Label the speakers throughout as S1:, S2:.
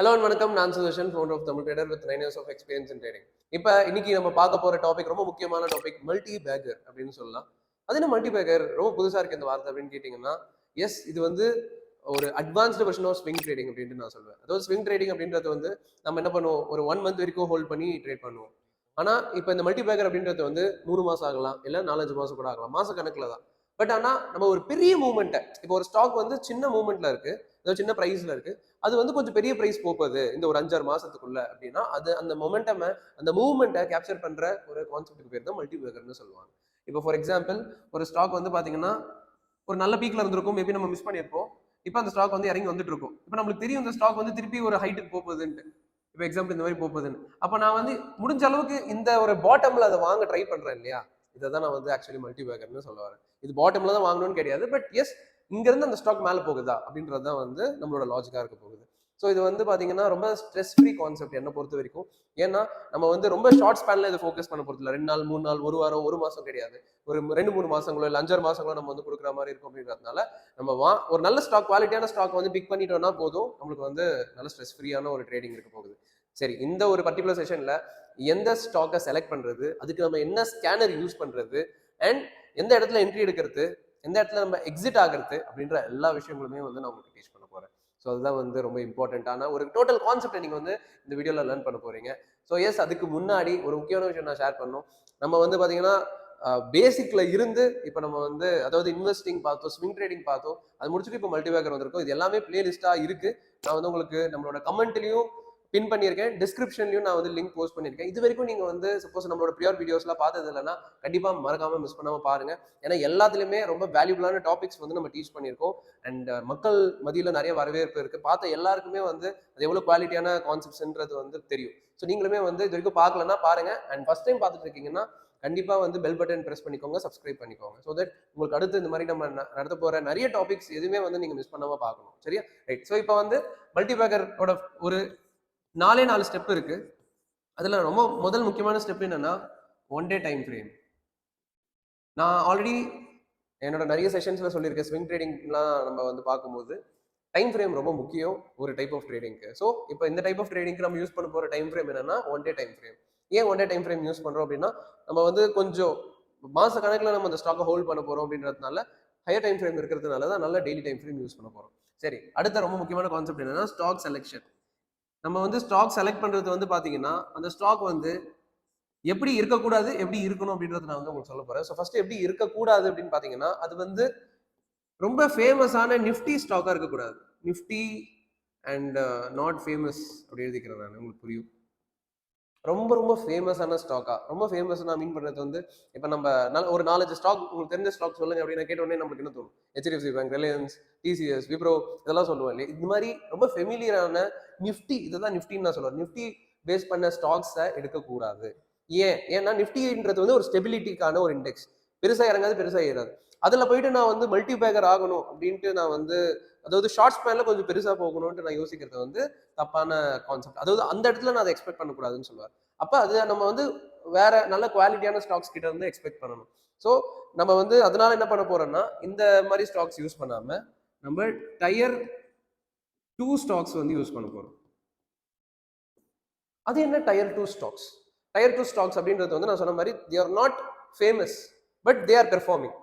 S1: Hello வணக்கம். நான் Sudarshan, founder of Tamil trader with 9 years of experience in trading. இப்போ இன்னைக்கு நம்ம பார்க்க போற டாபிக் ரொம்ப முக்கியமான டாபிக், மல்டி பேக்கர் அப்படின்னு சொல்லலாம். அது என்ன மல்டி பேக்கர்? ரொம்ப புதுசா இருக்கு இந்த வார்த்தை அப்படின்னு கேட்டிங்கன்னா, எஸ், இது வந்து ஒரு advanced version of swing trading அப்படின்ட்டு நான் சொல்வேன். அதாவது ஸ்விங் ட்ரேடிங் அப்படின்றது வந்து நம்ம என்ன பண்ணுவோம், ஒரு 1 month வரைக்கும் ஹோல்ட் பண்ணி ட்ரேட் பண்ணுவோம். ஆனா இப்போ இந்த மல்டி பேக்கர் அப்படின்றது வந்து 3 மாசம் ஆகலாம், இல்லை 4-5 மாசம் கூட ஆகலாம், மாச கணக்கில் தான். பட் ஆனா நம்ம ஒரு பெரிய மூவ்மெண்ட்டை, இப்போ ஒரு ஸ்டாக் வந்து சின்ன மூவ்மெண்ட்ல இருக்கு, ஏதாவது சின்ன பிரைஸ்ல இருக்கு, அது வந்து கொஞ்சம் பெரிய பிரைஸ் போகுது இந்த ஒரு 5-6 மாசத்துக்குள்ள அப்படின்னா, அது அந்த மொமெண்டம், அந்த மூவ்மெண்ட்டை கேப்சர் பண்ற ஒரு கான்செப்ட்டுக்கு பேர் தான் மல்டி பேக்கர்னு சொல்லுவாங்க. இப்போ ஃபார் எக்ஸாம்பிள், ஒரு ஸ்டாக் வந்து பாத்தீங்கன்னா ஒரு நல்ல பீக்ல இருந்திருக்கும், மேபி நம்ம மிஸ் பண்ணியிருப்போம். இப்போ அந்த ஸ்டாக் வந்து இறங்கி வந்துட்டு இருக்கும். இப்போ நம்மளுக்கு தெரியும் இந்த ஸ்டாக் வந்து திருப்பி ஒரு ஹைட்டுக்கு போகுதுன்ட்டு. இப்போ எக்ஸாம்பிள் இந்த மாதிரி போகுதுன்னு, அப்போ நான் வந்து முடிஞ்ச அளவுக்கு இந்த ஒரு பாட்டம்ல அதை வாங்க ட்ரை பண்றேன் இல்லையா, இதை தான் நான் வந்து ஆக்சுவலி மல்டி பேக்கர்னு சொல்ல வரேன். இது பாட்டம்ல தான் வாங்கணும்னு கிடையாது, பட் எஸ், இங்க இருந்து அந்த ஸ்டாக் மேல போகுதா அப்படின்றது தான் வந்து நம்மளோட லாஜிக்கா இருக்க போகுது. ஸோ இது வந்து பாத்தீங்கன்னா ரொம்ப ஸ்ட்ரெஸ் ஃப்ரீ கான்செப்ட் என்ன பொறுத்த வரைக்கும். ஏன்னா நம்ம வந்து ரொம்ப ஷார்ட் ஸ்பேன்ல இதை ஃபோக்கஸ் பண்ண போறது இல்லை. 2 நாள் 3 நாள், ஒரு வாரம், ஒரு மாசம் கிடையாது. ஒரு 2-3 மாசங்களோ இல்லை 5-6 மாசங்களோ நம்ம வந்து கொடுக்குற மாதிரி இருக்கும். அப்படின்றதுனால நம்ம ஒரு நல்ல ஸ்டாக், குவாலிட்டியான ஸ்டாக் வந்து பிக் பண்ணிட்டோம்னா போதும், நம்மளுக்கு வந்து நல்ல ஸ்ட்ரெஸ் ஃப்ரீயான ஒரு ட்ரேடிங் இருக்க போகுது. சரி, இந்த ஒரு பர்டிகுலர் செஷன்ல எந்த ஸ்டாக்கை செலக்ட் பண்றது, அதுக்கு நம்ம என்ன ஸ்கேனர் யூஸ் பண்றது, அண்ட் எந்த இடத்துல என்ட்ரி எடுக்கிறது, எந்த இடத்துல நம்ம எக்ஸிட் ஆகிறது அப்படின்ற எல்லா விஷயங்களுமே வந்து நான் உங்களுக்கு டீச் பண்ண போறேன். ஸோ அதுதான் வந்து ரொம்ப இம்பார்ட்டன்டான ஒரு டோட்டல் கான்செப்டை நீங்க வந்து இந்த வீடியோல லேர்ன் பண்ண போறீங்க. ஸோ எஸ், அதுக்கு முன்னாடி ஒரு முக்கியமான விஷயம் நான் ஷேர் பண்ணணும். நம்ம வந்து பாத்தீங்கன்னா பேசிக்ல இருந்து இப்போ நம்ம வந்து, அதாவது இன்வெஸ்டிங் பார்த்தோம், ஸ்விங் ட்ரேடிங் பார்த்தோம், அது முடிச்சுட்டு இப்போ மல்டிபேக்கர் வந்திருக்கும். இது எல்லாமே பிளேலிஸ்டா இருக்கு. நான் வந்து உங்களுக்கு நம்மளோட கமெண்ட்லயும் பின் பண்ணியிருக்கேன், டிஸ்கிரிப்ஷன்லயும் நான் வந்து லிங்க் போஸ்ட் பண்ணியிருக்கேன். இது வரைக்கும் நீங்க வந்து சப்போஸ் நம்மளோட ப்ரியோர் வீடியோஸ்லாம் பார்த்தது இல்லைன்னா கண்டிப்பா மறக்காம மிஸ் பண்ணாம பாருங்க. ஏன்னா எல்லாத்துலயுமே ரொம்ப வேல்யூபிளான டாபிக்ஸ் வந்து நம்ம டீச் பண்ணியிருக்கோம். அண்ட் மக்கள் மத்தியில நிறைய வரவேற்பு இருக்கு. பார்த்த எல்லாருக்குமே வந்து அது எவ்வளவு குவாலிட்டியான கான்செப்ட்ஸ்ன்றது வந்து தெரியும். ஸோ நீங்களுமே வந்து இது வரைக்கும் பார்க்கலன்னா பாருங்க. அண்ட் ஃபர்ஸ்ட் டைம் பார்த்துட்டு இருக்கீங்கன்னா கண்டிப்பா வந்து பெல் பட்டன் பிரஸ் பண்ணிக்கோங்க, சப்ஸ்கிரைப் பண்ணிக்கோங்க. ஸோ தட் உங்களுக்கு அடுத்து இந்த மாதிரி நம்ம நடத்த போற நிறைய டாபிக்ஸ் எதுவுமே வந்து நீங்க மிஸ் பண்ணாம பார்க்கணும். சரியா? ரைட். ஸோ இப்போ வந்து மல்டிபேக்கரோட ஒரு 4 ஸ்டெப் இருக்கு. அதுல ரொம்ப முதல் முக்கியமான ஸ்டெப் என்னன்னா, 1 day டைம் ஃப்ரேம். நான் ஆல்ரெடி என்னோட நிறைய செஷன்ஸ்ல சொல்லியிருக்கேன், ஸ்விங் ட்ரேடிங்லாம் நம்ம வந்து பார்க்கும்போது டைம் ஃப்ரேம் ரொம்ப முக்கியம் ஒரு டைப் ஆஃப் ட்ரேடிங்க்கு. ஸோ இப்போ இந்த டைப் ஆஃப் ட்ரேடிங்க்கு நம்ம யூஸ் பண்ண போற டைம் ஃப்ரேம் என்னன்னா 1 day டைம் ஃப்ரேம். ஏன் 1 day டைம் ஃப்ரேம் யூஸ் பண்றோம் அப்படின்னா, நம்ம வந்து கொஞ்சம் மாச கணக்கில் நம்ம அந்த ஸ்டாக்கை ஹோல்ட் பண்ண போறோம் அப்படின்றதுனால ஹையர் டைம் ஃப்ரேம் இருக்கிறதுனால தான் நல்ல டெய்லி டைம் ஃப்ரேம் யூஸ் பண்ண போறோம். சரி, அடுத்த ரொம்ப முக்கியமான கான்செப்ட் என்னன்னா ஸ்டாக் செலெக்ஷன். நம்ம வந்து ஸ்டாக் செலக்ட் பண்றது வந்து பாத்தீங்கன்னா, அந்த ஸ்டாக் வந்து எப்படி இருக்கக்கூடாது, எப்படி இருக்கணும் அப்படின்றத நான் வந்து உங்களுக்கு சொல்ல போறேன். ஸோ ஃபர்ஸ்ட் எப்படி இருக்கக்கூடாது அப்படின்னு பாத்தீங்கன்னா, அது வந்து ரொம்ப ஃபேமஸான நிஃப்டி ஸ்டாக்கா இருக்கக்கூடாது. நிஃப்டி அண்ட் நாட் ஃபேமஸ் அப்படி எழுதிக்கிறேன் நான், உங்களுக்கு புரியும். ரொம்ப ரொம்ப ஃபேமஸான ஸ்டாக்கா, ரொம்ப ஃபேமஸ் நான் மீன் பண்றது வந்து, இப்போ நம்ம ஒரு 4-5 ஸ்டாக் உங்களுக்கு தெரிஞ்ச ஸ்டாக் சொல்லுங்க அப்படின்னு கேட்ட உடனே நம்மளுக்கு என்ன தோணும்? HDFC bank, Reliance, TCS, Wipro, இதெல்லாம் சொல்லுவோம் இல்லையா? இது மாதிரி ரொம்ப ஃபெமிலியரான நிஃப்டி, இதுதான் நிஃப்டின்னு நான் சொல்லுவேன். நிஃப்டி பேஸ் பண்ண ஸ்டாக்ஸை எடுக்கக்கூடாது. ஏன்னா நிஃப்டின்றது வந்து ஒரு ஸ்டெபிலிட்டிக்கான ஒரு இண்டெக்ஸ். பெருசா இறங்காது, பெருசா ஏறாது. அதுல போயிட்டு நான் வந்து மல்டி பேக்கர் ஆகணும் அப்படின்ட்டு நான் வந்து, அதாவது ஷார்ட் ஸ்பேன்ல கொஞ்சம் பெருசா போகணும்னு நான் யோசிக்கிறது வந்து தப்பான கான்செப்ட். அதாவது அந்த இடத்துல நான் அதை எக்ஸ்பெக்ட் பண்ணக்கூடாதுன்னு சொல்லுவேன். அப்ப அது நம்ம வந்து வேற நல்ல குவாலிட்டியான ஸ்டாக்ஸ் கிட்ட இருந்து எக்ஸ்பெக்ட் பண்ணணும். ஸோ நம்ம வந்து அதனால என்ன பண்ண போறோம்னா, இந்த மாதிரி ஸ்டாக்ஸ் யூஸ் பண்ணாம நம்ம டயர் 2 ஸ்டாக்ஸ் வந்து யூஸ் பண்ண போறோம். அது என்ன டயர் 2 ஸ்டாக்ஸ்? டயர் 2 ஸ்டாக்ஸ் அப்படின்றது வந்து நான் சொன்ன மாதிரி they are not famous but they are performing.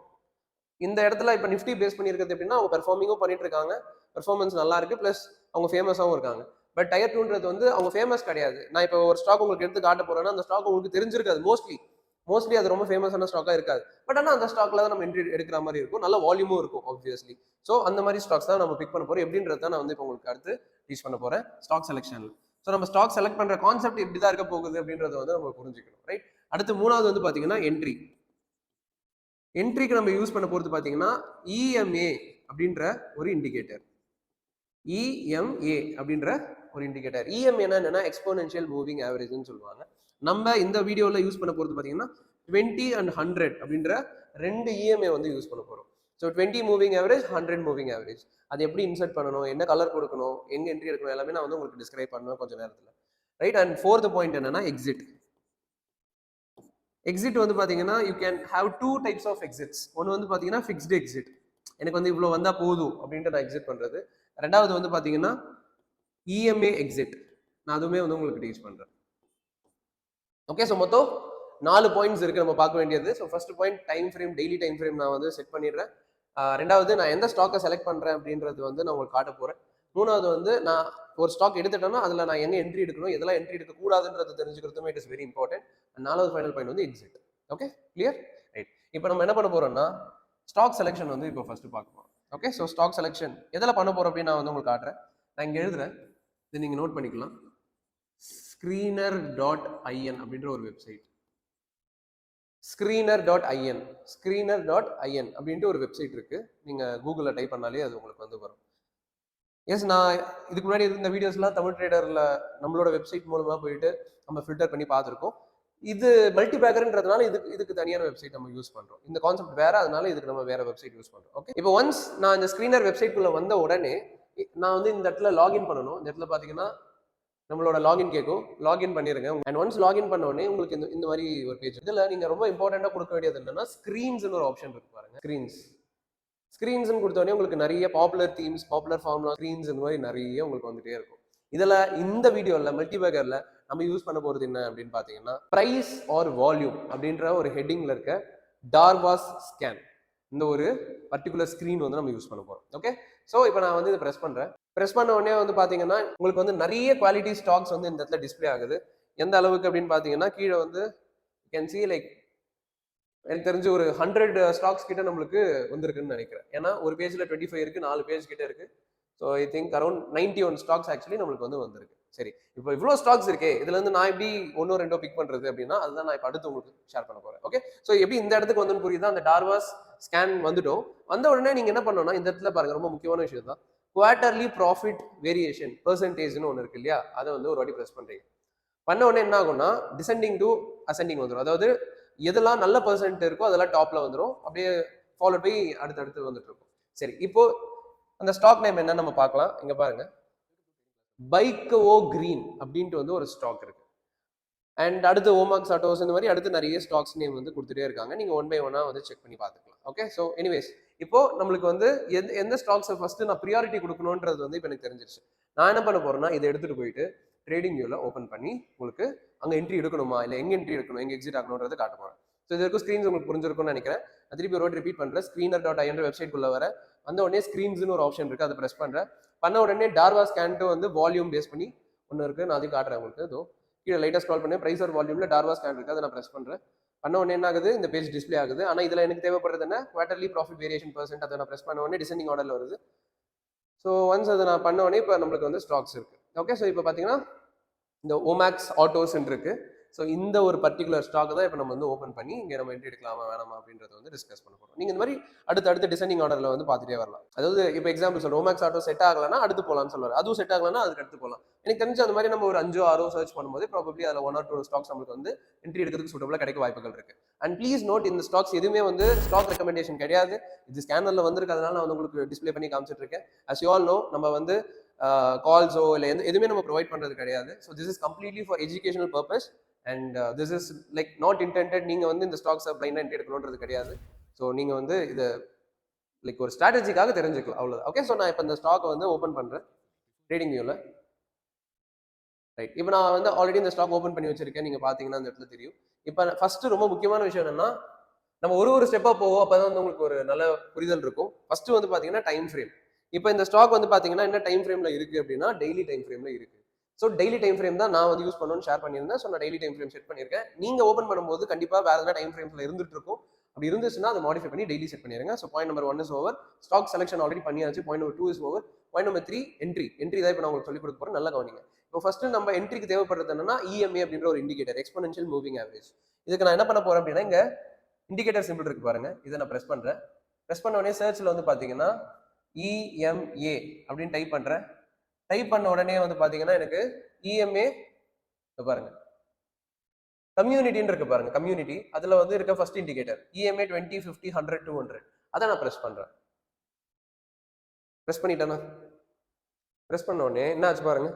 S1: இந்த இடத்துல இப்போ நிஃப்டி பேஸ் பண்ணியிருக்கிறது எப்படின்னா, அவங்க பெர்ஃபார்மிங்கும் பண்ணிட்டு இருக்காங்க, பெர்ஃபார்மன்ஸ் நல்லா இருக்கு, பிளஸ் அவங்க ஃபேமஸாகவும் இருக்காங்க. பட் டயர் 2ன்றது வந்து அவங்க ஃபேமஸ் கிடையாது. நான் இப்போ ஒரு ஸ்டாக் உங்களுக்கு எடுத்து காட்ட போறேன்னா, அந்த ஸ்டாக் உங்களுக்கு தெரிஞ்சிருக்காது. மோஸ்ட்லி அது ரொம்ப ஃபேமஸான ஸ்டாக்கா இருக்காது. பட் ஆனால் அந்த ஸ்டாக்ல தான் நம்ம என்ட்ரி எடுக்கிற மாதிரி இருக்கும், நல்ல வால்யூமும் இருக்கும் ஆப்வியஸ்லி. ஸோ அந்த மாதிரி ஸ்டாக்ஸ் தான் நம்ம பிக் பண்ண போறோம். எப்படின்றத தான் நான் வந்து இப்போ உங்களுக்கு அடுத்து டீச் பண்ண போறேன் ஸ்டாக் செலெக்ஷன்ல. ஸோ நம்ம ஸ்டாக் செலக்ட் பண்ற கான்செப்ட் இப்படி தான் இருக்க போகுது அப்படின்றத வந்து நம்ம புரிஞ்சுக்கணும். ரைட். அடுத்து மூணாவது வந்து பாத்தீங்கன்னா என்ட்ரி. என்ட்ரிக்கு நம்ம யூஸ் பண்ண போறது பாத்தீங்கன்னா இஎம்ஏ அப்படின்ற ஒரு இண்டிகேட்டர். இஎம்ஏ அப்படின்ற ஒரு இண்டிகேட்டர். இஎம்ஏனா என்னன்னா எக்ஸ்போனென்ஷியல் மூவிங் ஆவரேஜ்னு சொல்லுவாங்க. நம்ம இந்த வீடியோல யூஸ் பண்ண போறது பாத்தீங்கன்னா 20 and 100 அப்படின்ற ரெண்டு இஎம்ஏ வந்து யூஸ் பண்ண போறோம். So 20 moving average, 100 moving average. அது எப்படி இன்சர்ட் பண்ணணும், என்ன கலர் கொடுக்கணும், எங்க என்ட்ரி எடுக்கணும், எல்லாமே நான் வந்து உங்களுக்கு டிஸ்கிரைப் பண்ணுவேன் கொஞ்சம் நேரத்தில். ரைட். அண்ட் ஃபோர்த் பாயிண்ட் என்னன்னா எக்ஸிட். எக்ஸிட் வந்து பாத்தீங்கன்னா you can have 2 types of exits. ஒன்று வந்து பாத்தீங்கன்னா ஃபிக்ஸ்டு எக்ஸிட், எனக்கு வந்து இவ்வளோ வந்தா போதும் அப்படின்ட்டு நான் எக்ஸிட் பண்றது. ரெண்டாவது வந்து பாத்தீங்கன்னா இஎம்ஏ எக்ஸிட், நான் அதுவுமே வந்து உங்களுக்கு டீச் பண்றேன். ஓகே, ஸோ மொத்தம் 4 பாயிண்ட்ஸ் இருக்கு நம்ம பார்க்க வேண்டியது. So first point time frame, daily time frame நான் வந்து செட் பண்ணிடுறேன். ரெண்டாவது நான் எந்த ஸ்டாக்கை செலக்ட் பண்றேன் அப்படின்றது வந்து நான் உங்களுக்கு காட்ட போறேன். மூணாவது வந்து நான் ஒரு ஸ்டாக் எடுத்துட்டேன்னா அதில் நான் எங்க என்ட்ரி எடுக்கணும், எதெல்லாம் என்ட்ரி எடுக்க கூடாதுன்றது தெரிஞ்சுக்கிறதுமே இட் இஸ் வெரி இம்பார்ட்டன்ட். நாலாவது ஃபைனல் பாயிண்ட் வந்து எக்ஸிட். Okay, clear? ரைட். இப்போ நம்ம என்ன பண்ண போறோம்னா ஸ்டாக் செலெக்ஷன் வந்து இப்போ ஃபர்ஸ்ட் பார்க்க போறோம். ஓகே, ஸோ ஸ்டாக் செலெக்ஷன் எதில் பண்ண போறோம் அப்படின்னு நான் வந்து உங்களுக்கு காட்டுறேன். நான் இங்கே எழுதுறேன், இதை நீங்கள் நோட் பண்ணிக்கலாம். screener.in அப்படின்ற ஒரு வெப்சைட். screener.in அப்படின்ட்டு ஒரு வெப்சைட் இருக்கு. நீங்க கூகுளில் டைப் பண்ணாலே அது உங்களுக்கு வந்து வரும். எஸ், நான் இதுக்கு முன்னாடி இருந்த வீடியோஸ்லாம் தமிழ் ட்ரேடர்ல நம்மளோட வெப்சைட் மூலமா போயிட்டு நம்ம ஃபில்டர் பண்ணி பார்த்துருக்கோம். இது மல்டி பேக்கர்ன்றதுனால இதுக்கு தனியான வெப்சைட் நம்ம யூஸ் பண்றோம். இந்த கான்செப்ட் வேற, அதனால இதுக்கு நம்ம வேற வெப்சைட் யூஸ் பண்றோம். ஓகே, இப்போ ஒன்ஸ் நான் இந்த ஸ்கிரீனர் வெப்சைட்குள்ள வந்த உடனே நான் வந்து இந்த இடத்துல லாகின் பண்ணணும். இந்த இடத்துல பாத்தீங்கன்னா நம்மளோட லாகின் கேட்கும், லாகின் பண்ணிருங்க. அண்ட் ஒன்ஸ் லாகின் பண்ண உடனே உங்களுக்கு இந்த மாதிரி ஒரு பேஜ். இதுல நீங்க ரொம்ப இம்பார்ட்டண்டா கொடுக்க வேண்டியது என்னன்னா ஸ்கிரீன்ஸ்னு ஒரு ஆப்ஷன் இருக்கு பாருங்க. ஸ்கிரீன்ஸ்னு கொடுத்த உடனே உங்களுக்கு நிறைய popular themes, popular formula, screens இந்த மாதிரி நிறைய உங்களுக்கு வந்துட்டே இருக்கும். இதுல இந்த வீடியோல மல்டிபேக்கர்ல நம்ம யூஸ் பண்ண போறது என்ன அப்படின்னு பாத்தீங்கன்னா பிரைஸ் ஆர் வால்யூம் அப்படின்ற ஒரு ஹெட்டிங்ல இருக்க டார்வாஸ் ஸ்கேன், இந்த ஒரு பர்டிகுலர் ஸ்கிரீன் வந்து நம்ம யூஸ் பண்ண போறோம். ஓகே, ஸோ இப்போ நான் வந்து இதை ப்ரெஸ் பண்றேன். ப்ரெஸ் பண்ண உடனே வந்து பாத்தீங்கன்னா உங்களுக்கு வந்து நிறைய குவாலிட்டி ஸ்டாக்ஸ் வந்து இந்த இடத்துல டிஸ்பிளே ஆகுது. எந்த அளவுக்கு அப்படின்னு பாத்தீங்கன்னா கீழே வந்து கேன் சி லைக் எனக்கு தெரிஞ்சு ஒரு 100 ஸ்டாக்ஸ் கிட்ட நம்மளுக்கு வந்திருக்குன்னு நினைக்கிறேன். ஏன்னா ஒரு பேஜ்ல 25 இருக்கு, 4 பேஜ் கிட்ட இருக்கு. So I think around 91 stocks actually நம்மளுக்கு வந்து வந்திருக்கு. சரி, இப்போ இவ்வளோ ஸ்டாக்ஸ் இருக்கே, இதுல இருந்து நான் எப்படி ஒன்னோ ரெண்டோ பிக் பண்றது அப்படின்னா அதுதான் நான் இப்போ அடுத்து உங்களுக்கு ஷேர் பண்ண போறேன். ஓகே, ஸோ எப்படி இந்த இடத்துக்கு வந்து புரியுதா, அந்த டார்வாஸ் ஸ்கேன் வந்துட்டோம். வந்த உடனே நீங்க என்ன பண்ணணும்னா இந்த இடத்துல பாருங்க, ரொம்ப முக்கியமான விஷயம் தான், குவார்டர்லி ப்ராஃபிட் வேரியேஷன் பெர்சன்டேஜ்னு ஒன்று இருக்கு இல்லையா, அதை வந்து ஒரு வாட்டி ப்ரெஸ் பண்றீங்க. பண்ண உடனே என்ன ஆகும்னா டிசெண்டிங் டு அசெண்டிங் வந்துடும். அதாவது எதெல்லாம் நல்ல பெர்சன்ட் இருக்கோ அதெல்லாம் டாப்ல வந்துடும், அப்படியே ஃபாலோ போய் அடுத்தடுத்து வந்துட்டு இருக்கும். சரி, இப்போ அந்த ஸ்டாக் நேம் என்ன நம்ம பார்க்கலாம். இங்க பாருங்க, பைக்கோ கிரீன் அப்படின்ட்டு வந்து ஒரு ஸ்டாக் இருக்கு. அண்ட் அடுத்து ஓமாக்ஸ் ஆட்டோஸ், இந்த மாதிரி அடுத்து நிறைய ஸ்டாக்ஸ் நேம் வந்து கொடுத்துட்டே இருக்காங்க. நீங்க ஒன் பை ஒன்னா வந்து செக் பண்ணி பார்த்துக்கலாம். ஓகே, ஸோ எனிவேஸ் இப்போ நம்மளுக்கு வந்து எந்த ஸ்டாக்ஸை ஃபர்ஸ்ட் நான் ப்ரியாரிட்டி கொடுக்கணுன்றது வந்து இப்போ எனக்கு தெரிஞ்சிருச்சு. நான் என்ன பண்ண போறேன்னா இதை எடுத்துட்டு போயிட்டு ட்ரேடிங் வியூல ஓப்பன் பண்ணி உங்களுக்கு அங்க என்ட்ரி எடுக்கணுமா இல்லை எங்க என்ட்ரி எடுக்கணும், எங்க எக்ஸிட் ஆகணுன்றது காட்ட போறேன். ஸோ இது இருக்கும் ஸ்க்ரீன்ஸ் உங்களுக்கு புரிஞ்சிருக்கும்னு நினைக்கிறேன். நான் திருப்பி ஒரு ரிப்பீட் பண்றேன். screener.in வெப்சைட் குள்ள வர வந்த உடனே ஸ்க்ரீன்ஸ்னு ஒரு ஆப்ஷன் இருக்கு, அதை ப்ரெஸ் பண்றேன். பண்ண உடனே டார்வா ஸ்கேன்ட்டு வந்து வால்யூம் பேஸ் பண்ணி ஒன்று இருக்கு, நான் அதையும் காட்டுறேன் உங்களுக்கு. இதோ கீழே லைட்டாக ஸ்க்ரால் பண்ணி பிரைஸ் ஆர் வால்யூம்ல டார்வா ஸ்கேன் இருக்கு, அதை நான் ப்ரெஸ் பண்றேன். பண்ண உடனே என்ன ஆகுது, இந்த பேஜ் டிஸ்பிளே ஆகுது. ஆனால் இதுல எனக்கு தேவைப்படுறது என்ன, குவார்டர்லி ப்ராஃபிட் வேரியேஷன் பெர்சென்ட். அதை நான் ப்ரெஸ் பண்ண உடனே டிசெண்டிங் ஆர்டர்ல வருது. ஸோ ஒன்ஸ் அதை நான் பண்ண உடனே இப்போ நம்மளுக்கு வந்து ஸ்டாக்ஸ் இருக்கு. ஓகே, ஸோ இப்போ பார்த்தீங்கன்னா இந்த ஓமேக்ஸ் ஆட்டோஸ் இருக்கு. ஸோ இந்த ஒரு பர்டிகுலர் ஸ்டாக் தான் இப்போ நம்ம வந்து ஓப்பன் பண்ணி இங்கே நம்ம என்ட்ரி எடுக்கலாமா வேணாமா அப்படின்றத வந்து டிஸ்கஸ் பண்ண போகிறோம். நீங்கள் இந்த மாதிரி அடுத்த டிசைனிங் ஆர்டரில் வந்து பார்த்துட்டே வரலாம். அதாவது இப்போ எக்ஸாம்பிள் சொல்கிறோம், ஓமேக்ஸ் ஆட்டோ செட் ஆகலன்னா அடுத்து போகலான்னு சொல்லுவார், அதுவும் செட் ஆகலன்னா அதுக்கு அடுத்து போகலாம். எனக்கு தெரிஞ்சு அந்த மாதிரி நம்ம ஒரு 5-6 சர்ச் பண்ணும்போது ப்ராபப்ளி அதில் 1 or 2 ஸ்டாக்ஸ் நம்மளுக்கு வந்து என்ட்ரி எடுக்கிறதுக்கு சூட்டபிளாக கிடைக்க வாய்ப்புகள் இருக்கு. அண்ட் ப்ளீஸ் நோட், இந்த ஸ்டாக்ஸ் எதுவுமே வந்து ஸ்டாக் ரெக்கமெண்டேஷன் கிடையாது. இது ஸ்கேனரில் வந்திருக்கு, அதனால நான் வந்து உங்களுக்கு டிஸ்பிளே பண்ணி காமிச்சிட்டு இருக்கேன். அஸ் யூ ஆல் நோ, நம்ம வந்து கால்ஸோ இல்லை எதுவுமே நம்ம ப்ரொவைட் பண்ணுறது கிடையாது. So this is completely for educational purpose and this is like not intended நீங்கள் வந்து இந்த ஸ்டாக்ஸை பிளைண்டாக என்ட்ரி எடுக்கணுன்றது கிடையாது. ஸோ நீங்கள் வந்து இதை லைக் ஒரு ஸ்ட்ராட்டஜிக்காக தெரிஞ்சுக்கலாம், அவ்வளோதான். ஓகே, ஸோ நான் இப்போ இந்த ஸ்டாக்கை வந்து ஓப்பன் பண்ணுறேன் ட்ரேடிங் வியூவில். ரைட், இப்போ நான் வந்து ஆல்ரெடி இந்த ஸ்டாக் ஓப்பன் பண்ணி வச்சிருக்கேன், நீங்கள் பார்த்தீங்கன்னா அந்த இடத்துல தெரியும். இப்போ ஃபர்ஸ்ட் ரொம்ப முக்கியமான விஷயம் என்னன்னா, நம்ம ஒரு ஸ்டெப்பாக போவோம், அப்போ தான் வந்து உங்களுக்கு ஒரு நல்ல புரிதல் இருக்கும். ஃபர்ஸ்ட் வந்து பார்த்தீங்கன்னா டைம் ஃப்ரேம். இப்போ இந்த ஸ்டாக் வந்து பார்த்தீங்கன்னா என்ன டைம் ஃப்ரேம்ல இருக்கு அப்படின்னா டெய்லி டைம் ஃப்ரேம்ல இருக்கு. ஸோ டெய்லி டைம் ஃப்ரேம் தான் நான் வந்து யூஸ் பண்ணணும்னு ஷேர் பண்ணியிருந்தேன். ஸோ நான் டெய்லி டைம் ஃப்ரேம் செட் பண்ணியிருக்கேன். நீங்க ஓப்பன் பண்ணும்போது கண்டிப்பாக வேற எதாவது டைம் ஃப்ரேம்ல இருந்துட்டு இருக்கும். அப்படி இருந்துச்சுன்னா அதை மாடிஃபை பண்ணி டெய்லி செட் பண்ணிருங்க. So point number 1 is over. Stock selection already பண்ணியாச்சு. Point number 2 is over. Point number 3 entry தான் இப்போ நான் உங்களுக்கு சொல்லிக் கொடுக்க போறேன், நல்லா கவனிங்க. இப்போ ஃபர்ஸ்ட் நம்ம என்ட்ரிக்கு தேவைப்படுறது என்னன்னா இஎம்ஏ அப்படின்ற ஒரு இண்டிகேட்டர், எக்ஸ்போனென்ஷியல் மூவிங் ஆவரேஜ். இதுக்கு நான் என்ன பண்ண போறேன் அப்படின்னா இங்க இண்டிகேட்டர் சிம்பிள் இருக்கு பாருங்க, இதை நான் ப்ரெஸ் பண்றேன். ப்ரெஸ் பண்ண உடனே சர்ச்ல வந்து பாத்தீங்கன்னா இஎம்ஏ அப்படின்னு டைப் பண்றேன். டைப் பண்ண உடனே வந்து பாத்தீங்கன்னா எனக்கு இஎம்ஏ பாருங்க கம்யூனிட்டின்னு இருக்கு பாருங்க, கம்யூனிட்டி அதுல வந்து இருக்க ஃபர்ஸ்ட் இண்டிகேட்டர் இஎம்ஏ 20, 50, 100, 200. அதை நான் ப்ரெஸ் பண்றேன். ப்ரெஸ் பண்ணிட்டேன்னா ப்ரெஸ் பண்ண உடனே என்ன ஆச்சு பாருங்க,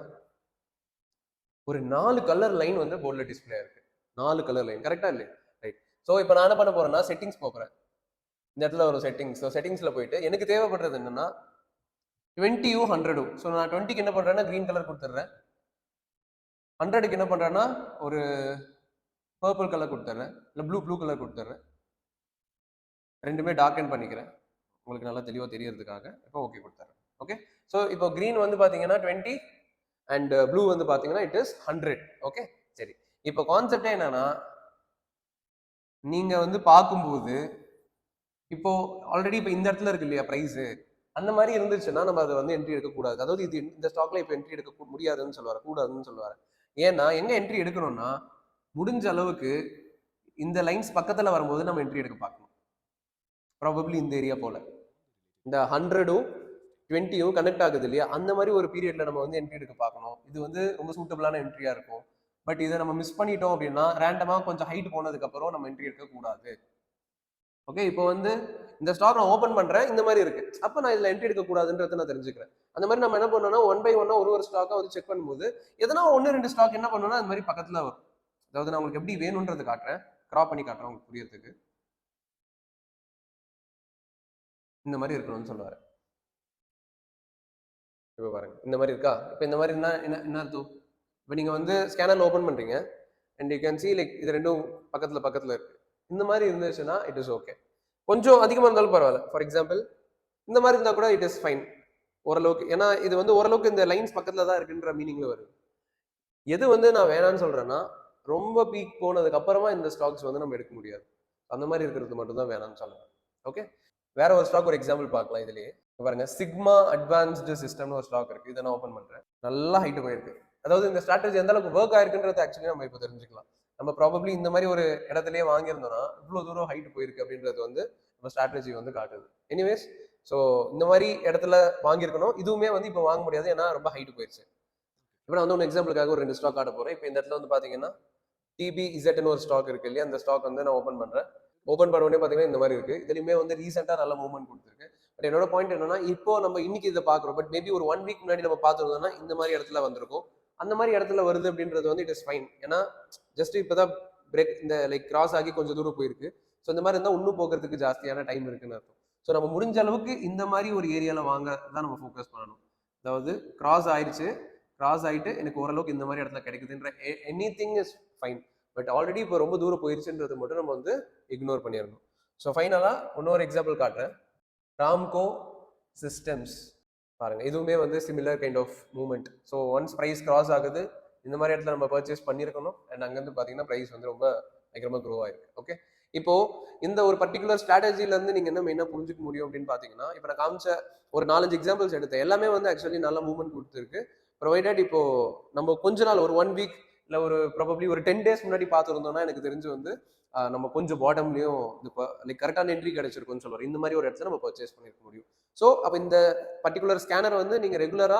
S1: ஒரு 4 கலர் லைன் வந்து போர்டில் டிஸ்பிளே இருக்கு. 4 கலர் லைன், கரெக்டா இல்லையா? ரைட். ஸோ இப்போ நான் என்ன பண்ண போறேன்னா செட்டிங்ஸ் போகிறேன். இந்த இடத்துல ஒரு செட்டிங்ஸ், செட்டிங்ஸ்ல போயிட்டு எனக்கு தேவைப்படுறது என்னன்னா 20யும் 100ம். ஸோ நான் 20க்கு என்ன பண்றேன்னா கிரீன் கலர் கொடுத்துட்றேன். 100க்கு என்ன பண்றேன்னா ஒரு பர்பிள் கலர் கொடுத்துட்றேன், இல்லை ப்ளூ கலர் கொடுத்துட்றேன். ரெண்டுமே டார்க்கன் பண்ணிக்கிறேன் உங்களுக்கு நல்லா தெளிவாக தெரியறதுக்காக. இப்போ ஓகே கொடுத்துட்றேன். ஓகே, ஸோ இப்போ கிரீன் வந்து பார்த்தீங்கன்னா 20 அண்ட் ப்ளூ வந்து பார்த்தீங்கன்னா இட் இஸ் 100. ஓகே, சரி. இப்போ கான்செப்டே என்னன்னா, நீங்க வந்து பார்க்கும்போது இப்போ ஆல்ரெடி இப்போ இந்த இடத்துல இருக்கு இல்லையா ப்ரைஸ், அந்த மாதிரி இருந்துச்சுன்னா நம்ம அதை வந்து என்ட்ரி எடுக்கக்கூடாது. அதாவது இது இந்த ஸ்டாக்ல இப்போ என்ட்ரி எடுக்க முடியாதுன்னு சொல்லுவார், கூடாதுன்னு சொல்லுவார். ஏன்னா எங்க என்ட்ரி எடுக்கணும்னா முடிஞ்ச அளவுக்கு இந்த லைன்ஸ் பக்கத்துல வரும்போது நம்ம என்ட்ரி எடுக்க பார்க்கணும். ப்ராபப்ளி இந்த ஏரியா போல இந்த 100ம் 20யும் கனெக்ட் ஆகுது இல்லையா, அந்த மாதிரி ஒரு பீரியட்ல நம்ம வந்து என்ட்ரி எடுக்க பார்க்கணும். இது வந்து ரொம்ப சூட்டபிளான என்ட்ரியா இருக்கும். பட் இதை நம்ம மிஸ் பண்ணிட்டோம் அப்படின்னா ரேண்டமா கொஞ்சம் ஹைட் போனதுக்கு அப்புறம் நம்ம என்ட்ரி எடுக்க கூடாது. ஓகே, இப்போ வந்து இந்த ஸ்டாக் நான் ஓப்பன் பண்றேன், இந்த மாதிரி இருக்கு, அப்போ நான் இதுல என்ட்ரி எடுக்க கூடாதுன்றதை நான் தெரிஞ்சுக்கிறேன். அந்த மாதிரி நம்ம என்ன பண்ணோம்னா 1 by 1 ஒரு ஸ்டாக்கா வந்து செக் பண்ணும்போது எதனா 1-2 ஸ்டாக் என்ன பண்ணணும்னா அந்த மாதிரி பக்கத்துல வரும். அதாவது நான் உங்களுக்கு எப்படி வேணும்ன்றது காட்டுறேன், கிராப் பண்ணி காட்டுறேன் உங்களுக்கு புரியறதுக்கு. இந்த மாதிரி இருக்கணும்னு சொல்லுவாரு. இப்போ பாருங்க இந்த மாதிரி இருக்கா. இப்போ இந்த மாதிரி என்ன அர்த்தம், இப்போ நீங்க வந்து ஸ்கேனர்ல ஓப்பன் பண்றீங்க and you can see like இது ரெண்டும் பக்கத்துல இருக்கு. இந்த மாதிரி இருந்துச்சுன்னா இட் இஸ் ஓகே. கொஞ்சம் அதிகமாக இருந்தாலும் பரவாயில்ல. ஃபார் எக்ஸாம்பிள் இந்த மாதிரி இருந்தால் கூட இட் இஸ் ஃபைன் ஓரளவுக்கு. ஏன்னா இது வந்து ஓரளவுக்கு இந்த லைன்ஸ் பக்கத்துல தான் இருக்குன்ற மீனிங்ல வருது. எது வந்து நான் வேணான்னு சொல்றேன்னா ரொம்ப பீக் போனதுக்கு அப்புறமா இந்த ஸ்டாக்ஸ் வந்து நம்ம எடுக்க முடியாது. அந்த மாதிரி இருக்கிறது மட்டும் தான் வேணாம்னு சொல்லுவேன். ஓகே, வேற ஒரு ஸ்டாக் ஒரு எக்ஸாம்பிள் பார்க்கலாம். இதுலயே பாருங்க, சிக்மா அட்வான்ஸ்டு சிஸ்டம்னு ஒரு ஸ்டாக் இருக்கு. இதை நான் ஓப்பன் பண்றேன். நல்லா ஹைட் போயிருக்கு. அதாவது இந்த ஸ்ட்ராட்டஜி எந்த அளவுக்கு ஒர்க் ஆயிருக்குன்றது ஆக்சுவலி நம்ம இப்போ தெரிஞ்சுக்கலாம். நம்ம ப்ராபப்ளி இந்த மாதிரி ஒரு இடத்துலயே வாங்கியிருந்தோம்னா இவ்வளவு தூரம் ஹைட் போயிருக்கு அப்படின்றது வந்து நம்ம ஸ்ட்ராட்டஜி வந்து காட்டுது. எனிவேஸ், ஸோ இந்த மாதிரி இடத்துல வாங்கியிருக்கணும். இதுவுமே வந்து இப்போ வாங்க முடியாது, ஏன்னா ரொம்ப ஹைட் போயிடுச்சு. இப்போ நான் வந்து ஒரு எக்ஸாம்பிளுக்காக ஒரு 2 ஸ்டாக் காட்ட போறேன். இப்போ இந்த இடத்துல வந்து பாத்தீங்கன்னா டிபிஇசட்னு ஒரு ஸ்டாக் இருக்கு இல்லையா, அந்த ஸ்டாக் வந்து நான் ஓப்பன் பண்றேன். ஓப்பன் பண்ண உடனே பாத்தீங்கன்னா இந்த மாதிரி இருக்கு. இதுலயுமே வந்து ரீசெண்டா நல்ல மூவ்மெண்ட் கொடுத்துருக்கு. பட் என்னோட பாயிண்ட் என்னன்னா, இப்போ நம்ம இன்னைக்கு இதை பாக்குறோம், பட் மேபி ஒரு 1 வீக் முன்னாடி நம்ம பார்த்துருந்தோம்னா இந்த மாதிரி இடத்துல வந்திருக்கும். அந்த மாதிரி இடத்துல வருது அப்படின்றது வந்து இட் இஸ் ஃபைன். ஏன்னா ஜஸ்ட் இப்பதான் பிரேக் இந்த லைக் கிராஸ் ஆகி கொஞ்சம் தூரம் போயிருக்கு. ஸோ இந்த மாதிரி இருந்தால் இன்னும் போகிறதுக்கு ஜாஸ்தியான டைம் இருக்குன்னு அர்த்தம். ஸோ நம்ம முடிஞ்ச அளவுக்கு இந்த மாதிரி ஒரு ஏரியாவில் வாங்க தான் நம்ம ஃபோக்கஸ் பண்ணணும். அதாவது கிராஸ் ஆயிடுச்சு, கிராஸ் ஆகிட்டு எனக்கு ஓரளவுக்கு இந்த மாதிரி இடத்துல கிடைக்குதுன்ற anything is fine. But already இப்போ ரொம்ப தூரம் போயிருச்சுன்றது மட்டும் நம்ம வந்து இக்னோர் பண்ணிடணும். ஸோ ஃபைனலாக இன்னொரு எக்ஸாம்பிள் காட்டுறேன். ராம்கோ சிஸ்டம்ஸ் பாருங்க, இதுவுமே வந்து similar kind of movement. So once price cross ஆகுது, இந்த மாதிரி இடத்துல நம்ம பர்ச்சேஸ் பண்ணியிருக்கணும். அண்ட் அங்கேருந்து பார்த்தீங்கன்னா ப்ரைஸ் வந்து ரொம்ப பயங்கரமாக க்ரோ ஆயிருக்கு. ஓகே, இப்போ இந்த ஒரு பர்டிகுலர் ஸ்ட்ராட்டஜில இருந்து நீங்க என்ன மெயினாக புரிஞ்சுக்க முடியும் அப்படின்னு பார்த்தீங்கன்னா, இப்போ நான் காமிச்ச ஒரு 4-5 எக்ஸாம்பிள்ஸ் எடுத்தேன். எல்லாமே வந்து ஆக்சுவலி நல்ல மூவ்மெண்ட் கொடுத்துருக்கு. ப்ரொவைடட் இப்போ நம்ம கொஞ்ச நாள் ஒரு 1 வீக் இல்லை ஒரு ப்ராபப்ளி ஒரு 10 days முன்னாடி பார்த்துருந்தோம்னா எனக்கு தெரிஞ்சு வந்து நம்ம கொஞ்சம் பாட்டம்லையும் இந்த லைக் கரெக்டான என்ட்ரி கிடைச்சிருக்கும்னு சொல்லுவார். இந்த மாதிரி ஒரு இடத்துல நம்ம பர்ச்சேஸ் பண்ணிருக்க முடியும். ஸோ அப்போ இந்த பர்டிகுலர் ஸ்கேனர் வந்து நீங்க ரெகுலரா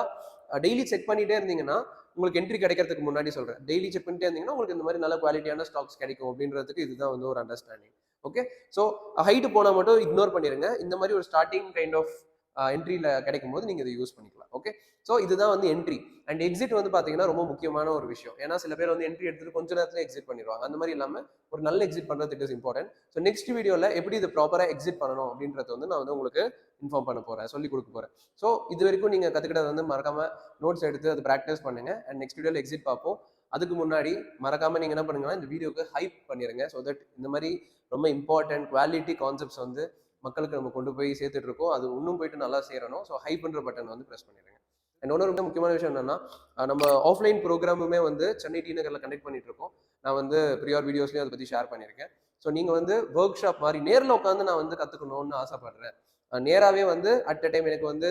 S1: டெய்லி செக் பண்ணிட்டே இருந்தீங்கன்னா உங்களுக்கு என்ட்ரி கிடைக்கிறதுக்கு முன்னாடி சொல்றேன், டெய்லி செக் பண்ணிட்டே இருந்தீங்கன்னா உங்களுக்கு இந்த மாதிரி நல்ல குவாலிட்டியான ஸ்டாக்ஸ் கிடைக்கும் அப்படின்றதுக்கு இதுதான் வந்து ஒரு அண்டர்ஸ்டாண்டிங். ஓகே, ஸோ ஹைட் போனால் மட்டும் இக்னோர் பண்ணிருங்க. இந்த மாதிரி ஒரு ஸ்டார்டிங் கைண்ட் ஆஃப் என்ட்ரியில் கிடைக்கும் போது நீங்கள் இதை யூஸ் பண்ணிக்கலாம். ஓகே, ஸோ இதுதான் வந்து என்ட்ரி. அண்ட் எக்ஸிட் வந்து பார்த்தீங்கன்னா ரொம்ப முக்கியமான ஒரு விஷயம். ஏன்னா சில பேர் வந்து என்ட்ரி எடுத்துட்டு கொஞ்ச நேரத்தில் எக்ஸிட் பண்ணிடுவாங்க. அந்த மாதிரி இல்லாமல் ஒரு நல்ல எக்ஸிட் பண்ணுறது it is important. So next வீடியோவில் எப்படி இது ப்ராப்பராக எக்ஸிட் பண்ணணும் அப்படின்றது வந்து நான் வந்து உங்களுக்கு இன்ஃபார்ம் பண்ண போகிறேன், சொல்லிக் கொடுக்க போகிறேன். ஸோ இது வரைக்கும் நீங்கள் கற்றுக்கிட்டது வந்து மறக்காம நோட்ஸ் எடுத்து அதை ப்ராக்டிஸ் பண்ணுங்க. அண்ட் நெக்ஸ்ட் வீடியோவில் எக்ஸிட் பார்ப்போம். அதுக்கு முன்னாடி மறக்காம நீங்கள் என்ன பண்ணுங்கன்னா இந்த வீடியோக்கு ஹைப் பண்ணிடுங்க. ஸோ தட் இந்த மாதிரி ரொம்ப இம்பார்ட்டன்ட் குவாலிட்டி கான்செப்ட்ஸ் வந்து மக்களுக்கு நம்ம கொண்டு போய் சேர்த்துட்டு இருக்கோம். அது இன்னும் போயிட்டு நல்லா சேரணும். ஸோ ஹைப்ன்ற பட்டன் வந்து ப்ரெஸ் பண்ணிடுங்க. அண்ட் இன்னொரு முக்கியமான விஷயம் என்னன்னா, நம்ம ஆஃப்லைன் ப்ரோக்ராமுமே வந்து சென்னை டி நகரில் கண்டக்ட் பண்ணிட்டு இருக்கோம். நான் வந்து ப்ரியார் வீடியோஸ்லையும் அதை பற்றி ஷேர் பண்ணியிருக்கேன். ஸோ நீங்கள் வந்து ஒர்க் ஷாப் மாதிரி நேரில் உட்காந்து நான் வந்து கற்றுக்கணும்னு ஆசைப்படுறேன். நேராகவே வந்து அட் அ டைம் எனக்கு வந்து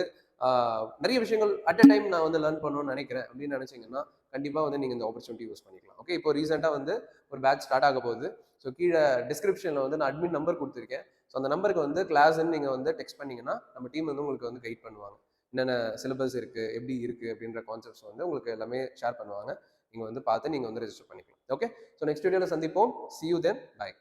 S1: நிறைய விஷயங்கள் அட் அ டைம் நான் வந்து லேர்ன் பண்ணணும்னு நினைக்கிறேன் அப்படின்னு நினைச்சீங்கன்னா கண்டிப்பாக வந்து நீங்கள் இந்த ஆப்பர்ச்சுனிட்டி யூஸ் பண்ணிக்கலாம். ஓகே, இப்போ ரீசெண்டாக வந்து ஒரு பேட்ச் ஸ்டார்ட் ஆக போகுது. ஸோ கீழே டிஸ்கிரிப்ஷனில் வந்து நான் அட்மின் நம்பர் கொடுத்துருக்கேன். ஸோ அந்த நம்பருக்கு வந்து கிளாஸ்ன்னு நீங்கள் வந்து டெக்ஸ்ட் பண்ணிங்கன்னா நம்ம டீம் வந்து உங்களுக்கு வந்து கைட் பண்ணுவாங்க. என்னென்ன சிலபஸ் இருக்குது, எப்படி இருக்குது அப்படின்ற கான்செப்ட்ஸ் வந்து உங்களுக்கு எல்லாமே ஷேர் பண்ணுவாங்க. நீங்கள் வந்து பார்த்து நீங்கள் வந்து ரெஜிஸ்டர் பண்ணிக்கலாம். ஓகே, ஸோ நெக்ஸ்ட் வீடியோவில் சந்திப்போம். See you then. Bye.